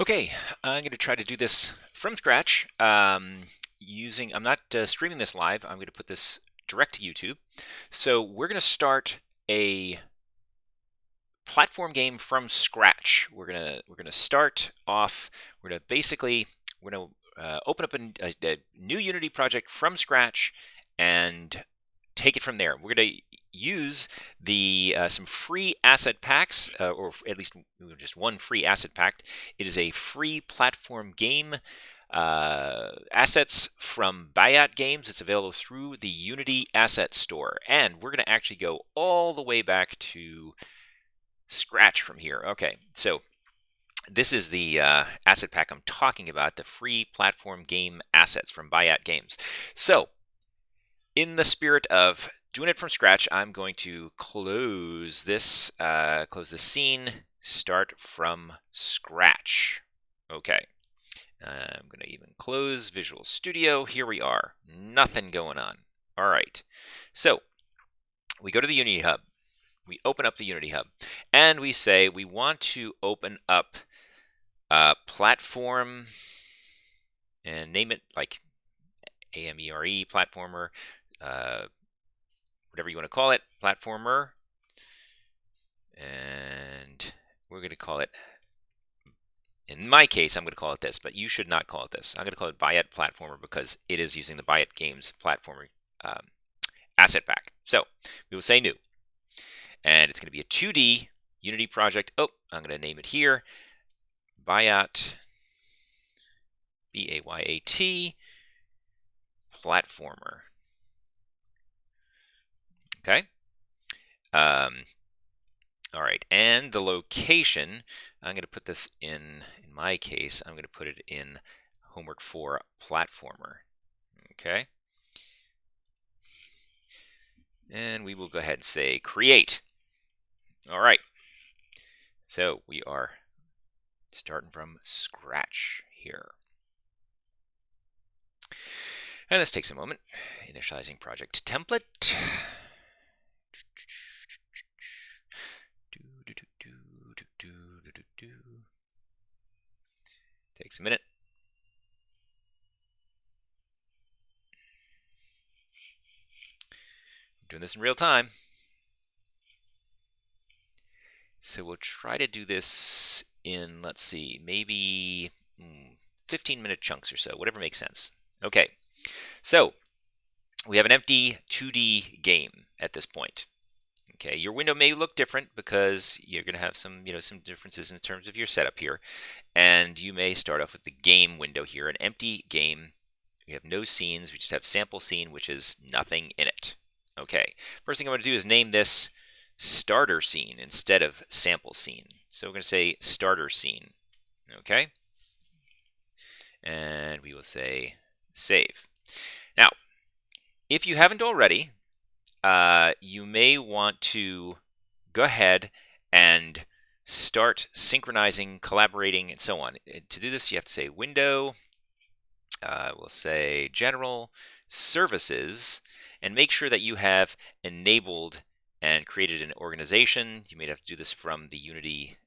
Okay, I'm going to try to do this from scratch I'm not streaming this live. I'm going to put this direct to YouTube. So we're going to start a platform game from scratch. We're gonna start off. We're gonna open up a new Unity project from scratch and take it from there. We're gonna use the some free asset packs, or at least just one free asset pack. It is a free platform game. Assets from Buyout Games. It's available through the Unity Asset Store, and we're going to actually go all the way back to scratch from here. Okay, so this is the asset pack I'm talking about, the free platform game assets from Buyout Games. So, in the spirit of doing it from scratch, I'm going to close this scene, start from scratch. Okay. I'm going to even close Visual Studio. Here we are. Nothing going on. All right. So, we go to the Unity Hub. We open up the Unity Hub, and we say we want to open up a platform and name it like AMERE, platformer, whatever you want to call it, platformer, and we're going to call it, in my case, I'm going to call it this, but you should not call it this. I'm going to call it Buyout Platformer because it is using the Buyout Games platformer asset pack. So we will say new. And it's going to be a 2D Unity project. Oh, I'm going to name it here. Buyout, B-A-Y-A-T, platformer. Okay. All right, and the location, I'm going to put this in my case, I'm going to put it in homework 4 platformer. Okay. And we will go ahead and say create. All right. So we are starting from scratch here. And this takes a moment. Initializing project template. Takes a minute. I'm doing this in real time. So we'll try to do this in, let's see, maybe 15-minute chunks or so, whatever makes sense. Okay, so we have an empty 2D game at this point. Okay, your window may look different because you're going to have some differences in terms of your setup here, and you may start off with the game window here, an empty game. We have no scenes. We just have sample scene, which is nothing in it. Okay, first thing I'm going to do is name this starter scene instead of sample scene. So we're going to say starter scene. Okay, and we will say save. Now, if you haven't already, you may want to go ahead and start synchronizing, collaborating, and so on. To do this, you have to say window, we'll say general, services, and make sure that you have enabled and created an organization. You may have to do this from the Unity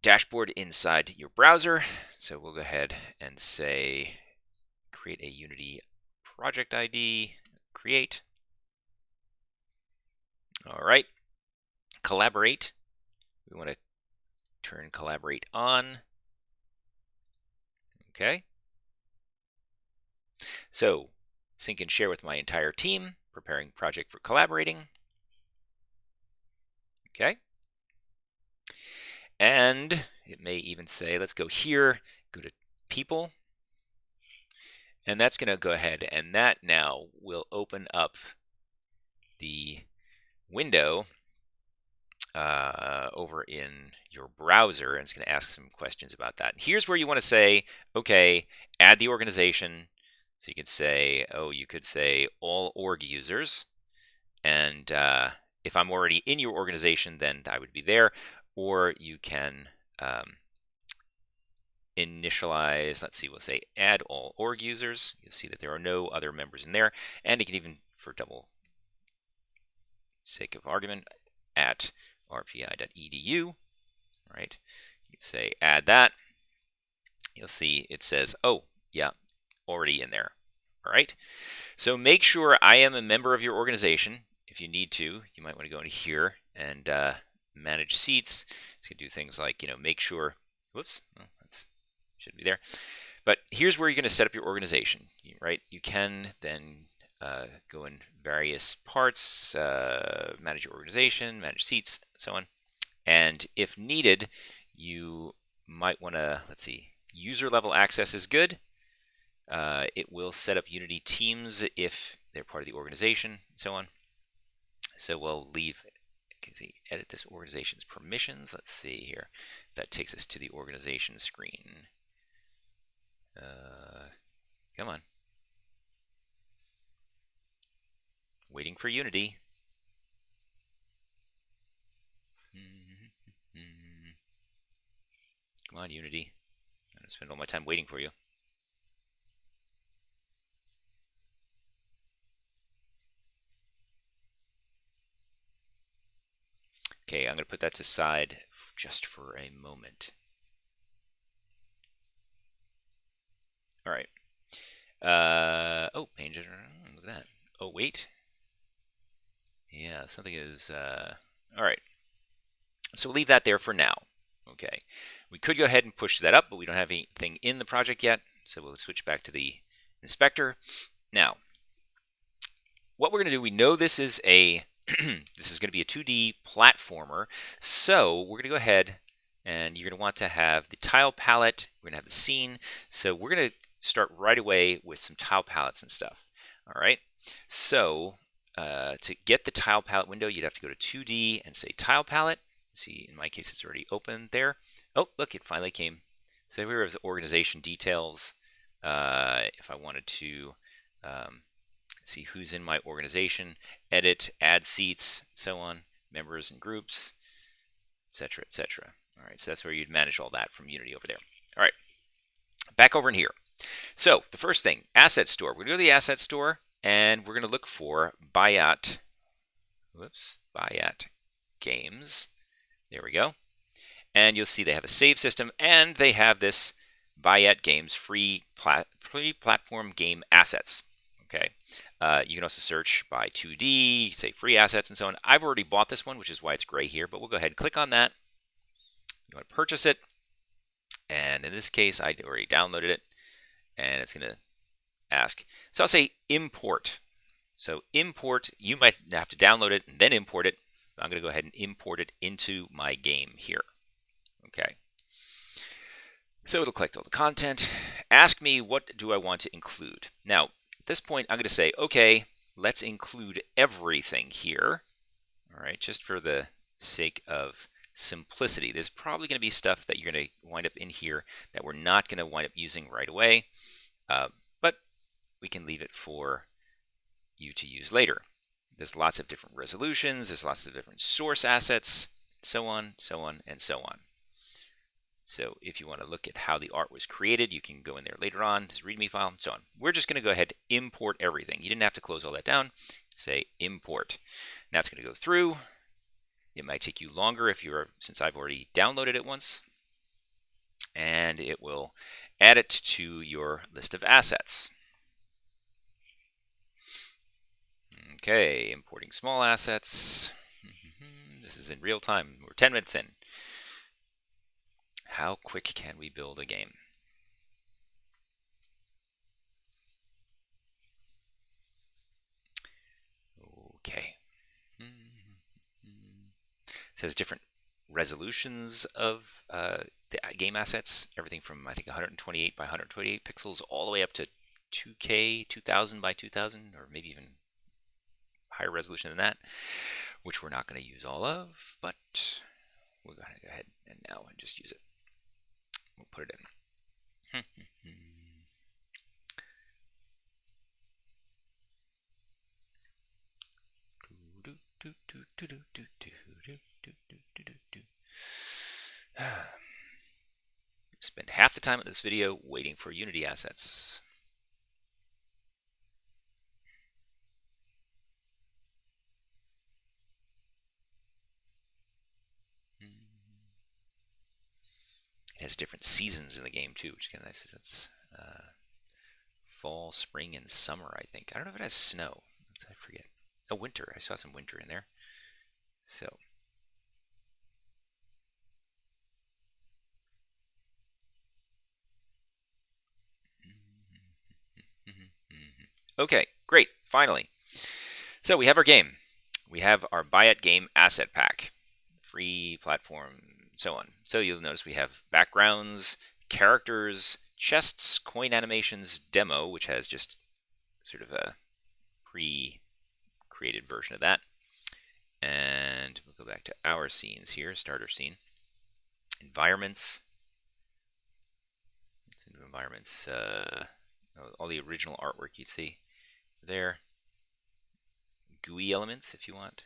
dashboard inside your browser. So we'll go ahead and say create a Unity project ID, create. All right, collaborate. We want to turn collaborate on. Okay. So sync and share with my entire team, preparing project for collaborating. Okay. And it may even say, let's go here, go to people. And that's going to go ahead, and that now will open up the window over in your browser, and it's going to ask some questions about that. Here's where you want to say, okay, add the organization. So you could say, you could say all org users. And if I'm already in your organization, then I would be there. Or you can initialize, let's see, we'll say add all org users. You'll see that there are no other members in there. And you can even, for double sake of argument, at rpi.edu. Right? You can say add that. You'll see it says, oh, yeah, already in there. All right. So make sure I am a member of your organization. If you need to, you might want to go into here and manage seats. It's going to do things like, make sure, whoops, well, that's should be there. But here's where you're going to set up your organization, right? You can then go in various parts, manage your organization, manage seats, so on. And if needed, you might want to, let's see, user level access is good. It will set up Unity teams if they're part of the organization, and so on. So we'll leave, edit this organization's permissions. Let's see here. That takes us to the organization screen. Come on. Waiting for Unity. Come on, Unity. I'm going to spend all my time waiting for you. Okay, I'm going to put that to side just for a moment. All right. Oh, page generator. Look at that. Oh, wait. Yeah, something is. All right. So we'll leave that there for now. Okay. We could go ahead and push that up, but we don't have anything in the project yet. So we'll switch back to the inspector. Now, what we're going to do, we know this is a this is going to be a 2D platformer. So we're going to go ahead and you're going to want to have the tile palette. We're going to have the scene. So we're going to start right away with some tile palettes and stuff. All right. So to get the tile palette window, you'd have to go to 2D and say tile palette. See, in my case, it's already open there. Oh, look, it finally came. So here we have the organization details. If I wanted to see who's in my organization, edit, add seats, so on, members and groups, etc., etc. All right, so that's where you'd manage all that from Unity over there. All right, back over in here. So the first thing, asset store. We're going to go to the asset store, and we're going to look for Bayat. Whoops, Bayat Games. There we go. And you'll see they have a save system, and they have this Bayat Games free platform game assets. Okay. You can also search by 2D, say free assets, and so on. I've already bought this one, which is why it's gray here, but we'll go ahead and click on that. You want to purchase it. And in this case, I already downloaded it, and it's going to ask. So I'll say import. So import, you might have to download it and then import it. I'm going to go ahead and import it into my game here. Okay. So it'll collect all the content. Ask me, what do I want to include? Now, at this point, I'm going to say, okay, let's include everything here. All right, just for the sake of simplicity. There's probably going to be stuff that you're going to wind up in here that we're not going to wind up using right away, but we can leave it for you to use later. There's lots of different resolutions, there's lots of different source assets, so on, so on, and so on. So if you want to look at how the art was created, you can go in there later on, this README file, and so on. We're just going to go ahead and import everything. You didn't have to close all that down. Say import. Now it's going to go through. It might take you longer if you're, since I've already downloaded it once. And it will add it to your list of assets. Okay, importing small assets. This is in real time. We're 10 minutes in. How quick can we build a game? Okay. It says different resolutions of the game assets. Everything from, I think, 128 by 128 pixels all the way up to 2K, 2000 by 2000, or maybe even higher resolution than that, which we're not going to use all of, but we're going to go ahead and now and just use it. We'll put it in. Spend half the time of this video waiting for Unity assets. has different seasons in the game too, which is kind of nice. It's fall, spring, and summer, I think. I don't know if it has snow. I forget. Oh, winter. I saw some winter in there. So. Okay, great. Finally. So we have our game. We have our Buy It Game asset pack. Free platform, so on. So you'll notice we have backgrounds, characters, chests, coin animations, demo, which has just sort of a pre-created version of that. And we'll go back to our scenes here, starter scene. Environments. It's into environments. All the original artwork you'd see there. GUI elements, if you want.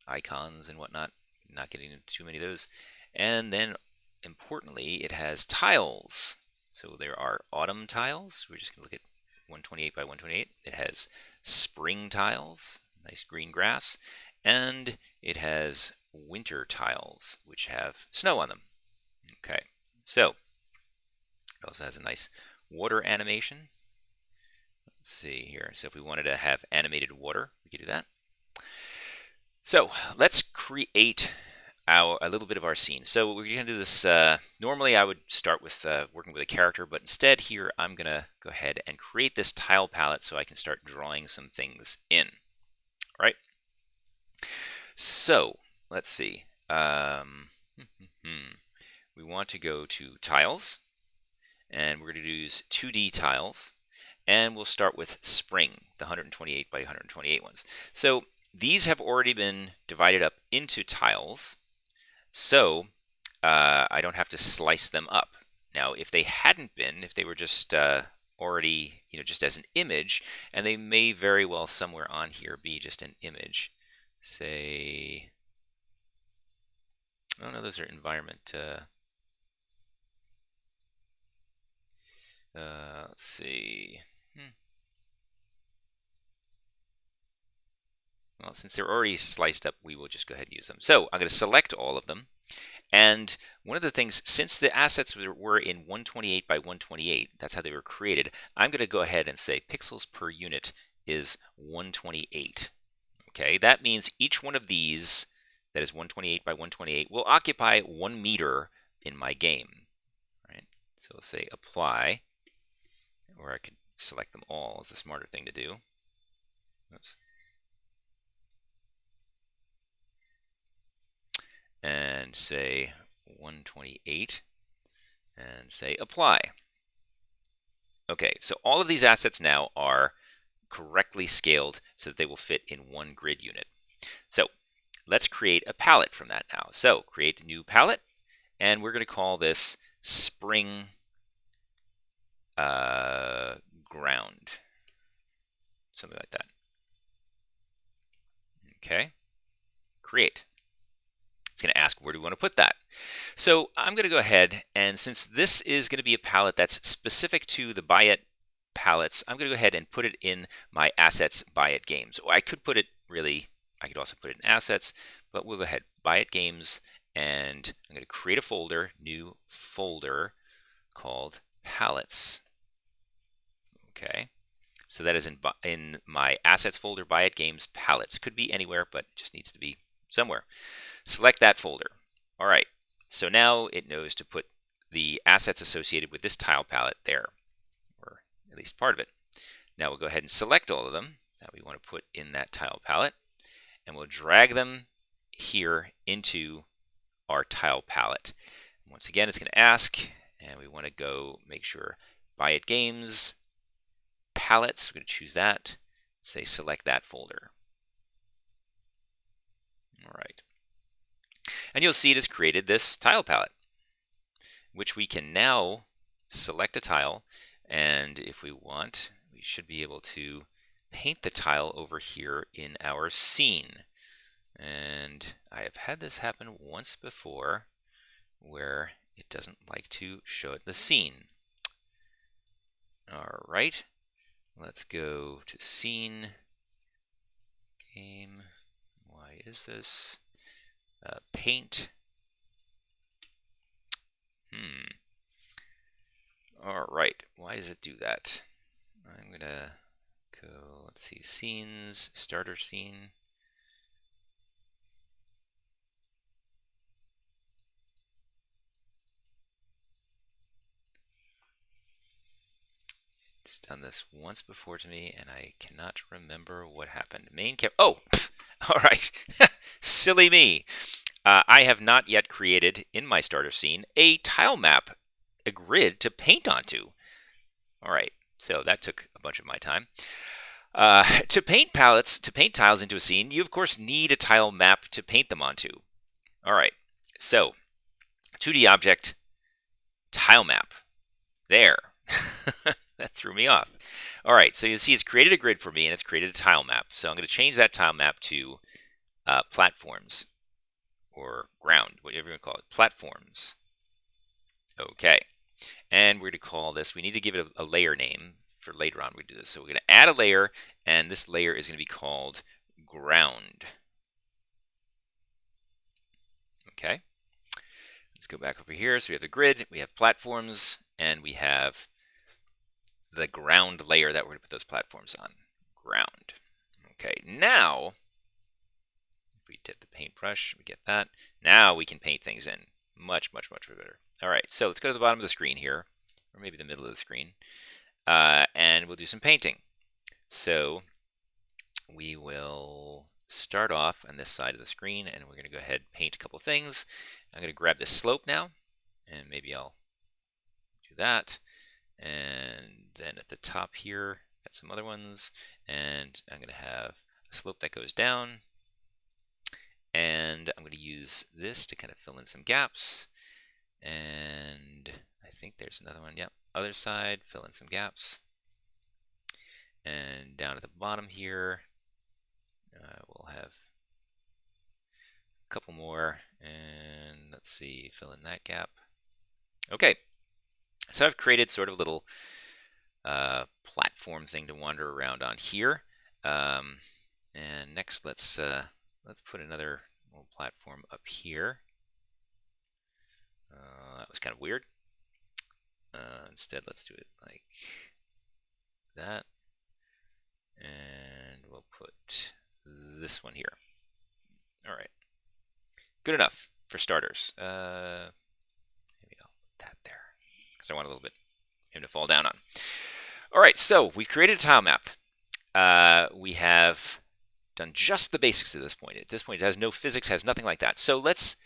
Icons and whatnot. Not getting into too many of those. And then, importantly, it has tiles. So there are autumn tiles. We're just going to look at 128 by 128. It has spring tiles, nice green grass. And it has winter tiles, which have snow on them. Okay, so it also has a nice water animation. Let's see here. So if we wanted to have animated water, we could do that. So let's create a little bit of our scene. So we're going to do this. Normally I would start with working with a character, but instead here I'm going to go ahead and create this tile palette so I can start drawing some things in. All right. So let's see. We want to go to tiles, and we're going to use 2D tiles, and we'll start with spring, the 128 by 128 ones. So these have already been divided up into tiles, so I don't have to slice them up. Now, if they hadn't been, if they were just already, just as an image, and they may very well somewhere on here be just an image. Say, oh no, those are environment. Let's see. Well, since they're already sliced up, we will just go ahead and use them. So I'm going to select all of them. And one of the things, since the assets were in 128 by 128, that's how they were created, I'm going to go ahead and say pixels per unit is 128. Okay, that means each one of these, that is 128 by 128, will occupy 1 meter in my game. All right, so we'll say apply, or I could select them all is the smarter thing to do. Oops. And say 128 and say apply. Okay, so all of these assets now are correctly scaled so that they will fit in one grid unit. So let's create a palette from that now. So create a new palette, and we're going to call this spring ground, something like that. Okay, create. It's going to ask where do we want to put that. So I'm going to go ahead, and since this is going to be a palette that's specific to the Buy It palettes, I'm going to go ahead and put it in my assets Buy It games. I could put it I could also put it in assets, but we'll go ahead, Buy It games, and I'm going to create a folder, new folder called palettes. Okay, so that is in my assets folder, Buy It games palettes. Could be anywhere, but it just needs to be somewhere. Select that folder. All right, so now it knows to put the assets associated with this tile palette there, or at least part of it. Now we'll go ahead and select all of them that we want to put in that tile palette, and we'll drag them here into our tile palette. Once again, it's going to ask, and we want to go make sure Buy It Games, Palettes, we're going to choose that, say select that folder. All right. And you'll see it has created this tile palette, which we can now select a tile, and if we want, we should be able to paint the tile over here in our scene. And I have had this happen once before where it doesn't like to show the scene. All right, let's go to scene, game, why is this? Paint, All right, why does it do that? I'm gonna go, let's see, scenes, starter scene. It's done this once before to me, and I cannot remember what happened. Main cap. Oh, all right. Silly me. I have not yet created in my starter scene a tile map, a grid to paint onto. All right, so that took a bunch of my time. To paint palettes, to paint tiles into a scene, you of course need a tile map to paint them onto. All right, so 2D object, tile map. There. That threw me off. All right, so you see it's created a grid for me, and it's created a tile map. So I'm going to change that tile map to platforms, or ground, whatever you want to call it, platforms. Okay, and we're going to call this, we need to give it a layer name for later on we do this. So we're going to add a layer, and this layer is going to be called ground. Okay, let's go back over here. So we have the grid, we have platforms, and we have the ground layer that we're going to put those platforms on. Ground. Okay, now, if we did the paintbrush, we get that. Now we can paint things in. Much, much, much better. All right, so let's go to the bottom of the screen here, or maybe the middle of the screen, and we'll do some painting. So we will start off on this side of the screen, and we're going to go ahead and paint a couple things. I'm going to grab this slope now, and maybe I'll do that. And then at the top here, got some other ones, and I'm going to have a slope that goes down, and I'm going to use this to kind of fill in some gaps, and I think there's another one. Yep, other side, fill in some gaps, and down at the bottom here, we'll have a couple more, and let's see, fill in that gap. Okay, so I've created sort of a little platform thing to wander around on here. And next, let's put another little platform up here. That was kind of weird. Instead, let's do it like that, and we'll put this one here. All right, good enough for starters. Maybe I'll put that there because I want a little bit him to fall down on. All right, so we've created a tile map. We have done just the basics at this point. At this point, it has no physics, has nothing like that. So let's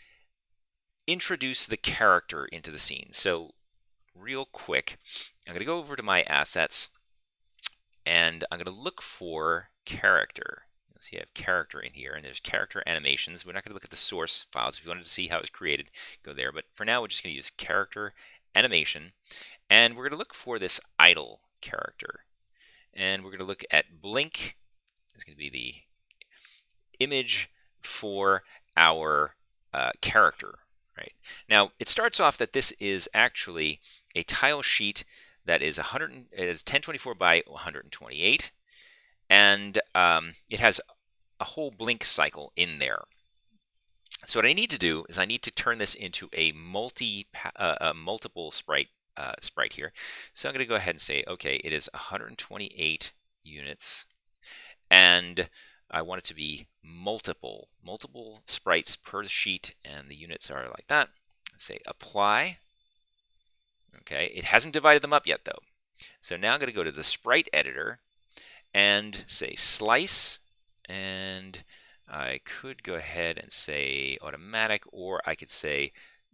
introduce the character into the scene. So real quick, I'm going to go over to my assets, and I'm going to look for character. You'll see I have character in here, and there's character animations. We're not going to look at the source files. If you wanted to see how it was created, go there. But for now, we're just going to use character animation, and we're going to look for this idle character. And we're going to look at blink. It's going to be the image for our character. Right. Now, it starts off that this is actually a tile sheet that is 1024 by 128, and it has a whole blink cycle in there. So what I need to do is I need to turn this into a multiple sprite here. So I'm going to go ahead and say, okay, it is 128 units, and I want it to be multiple sprites per sheet, and the units are like that. Let's say apply. Okay, it hasn't divided them up yet though. So now I'm going to go to the sprite editor and say slice, and I could go ahead and say automatic, or I could say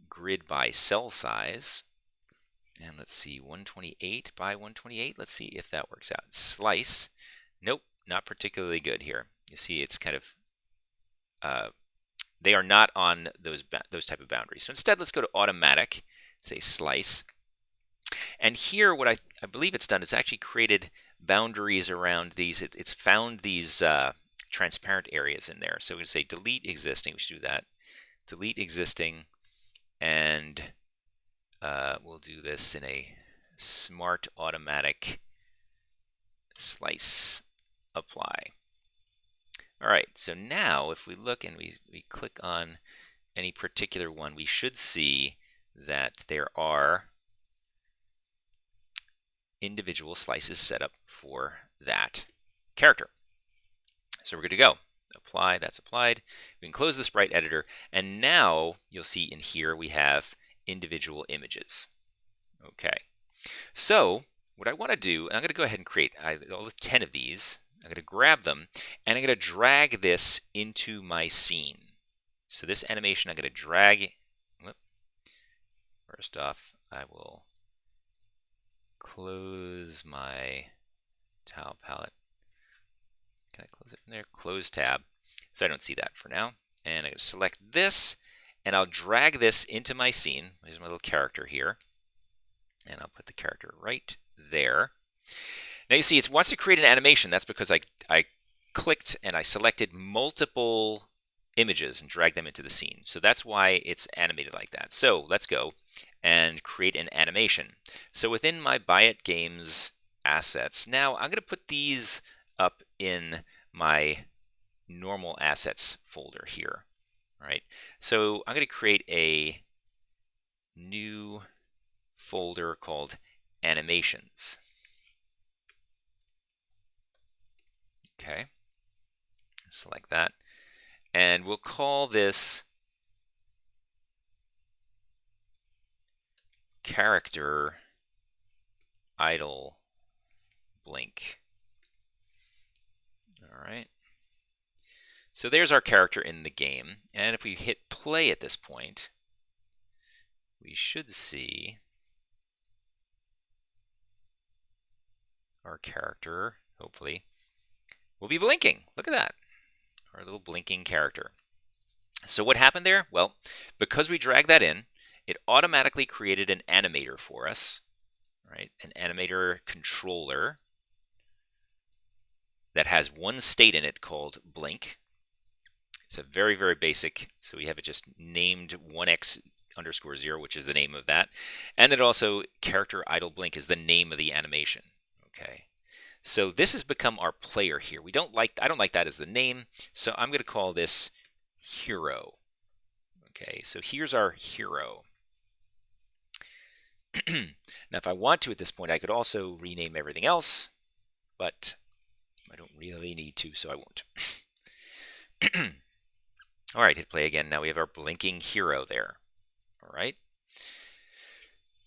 grid by cell size. And let's see, 128 by 128. Let's see if that works out. Slice. Nope, not particularly good here. You see, it's kind of they are not on those type of boundaries. So instead, let's go to automatic. Say slice. And here, what I believe it's done is actually created boundaries around these. It's found these transparent areas in there. So we're going to say delete existing. We should do that. Delete existing, and we'll do this in a smart automatic slice apply. All right, so now if we look and we click on any particular one, we should see that there are individual slices set up for that character. So we're good to go. Apply, that's applied. We can close the sprite editor, and now you'll see in here we have individual images. Okay, so what I want to do, I'm going to go ahead and create all 10 of these. I'm going to grab them, and I'm going to drag this into my scene. So this animation I'm going to drag. First off, I will close my tile palette. Can I close it from there? Close tab. So I don't see that for now. And I'm going to select this, and I'll drag this into my scene. There's my little character here. And I'll put the character right there. Now you see it wants to create an animation. That's because I clicked and I selected multiple images and dragged them into the scene. So that's why it's animated like that. So let's go and create an animation. So within my Buy It Games assets, now I'm going to put these up in my normal assets folder here. All right. So I'm going to create a new folder called Animations. Okay. Select that. And we'll call this Character Idle Blink. All right. So there's our character in the game. And if we hit play at this point, we should see our character, hopefully, will be blinking. Look at that. Our little blinking character. So what happened there? Well, because we dragged that in, it automatically created an animator for us, right? An Animator Controller that has one state in it called blink. It's a very, very basic, so we have it just named 1x_0, which is the name of that. And then also character idle blink is the name of the animation. Okay. So this has become our player here. I don't like that as the name, so I'm going to call this hero. Okay, so here's our hero. Now, if I want to at this point, I could also rename everything else, but I don't really need to, so I won't. All right, hit play again. Now we have our blinking hero there. All right.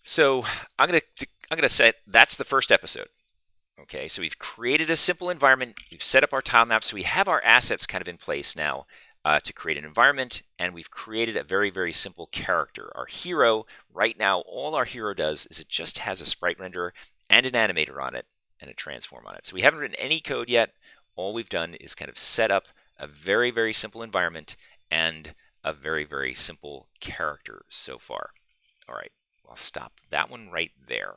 So I'm gonna set that's the first episode. Okay, so we've created a simple environment. We've set up our tile map, so we have our assets kind of in place now to create an environment, and we've created a very, very simple character. Our hero, right now, all our hero does is it just has a sprite renderer and an animator on it and a transform on it. So we haven't written any code yet. All we've done is kind of set up a very, very simple environment and a very, very simple character so far. All right, I'll stop that one right there.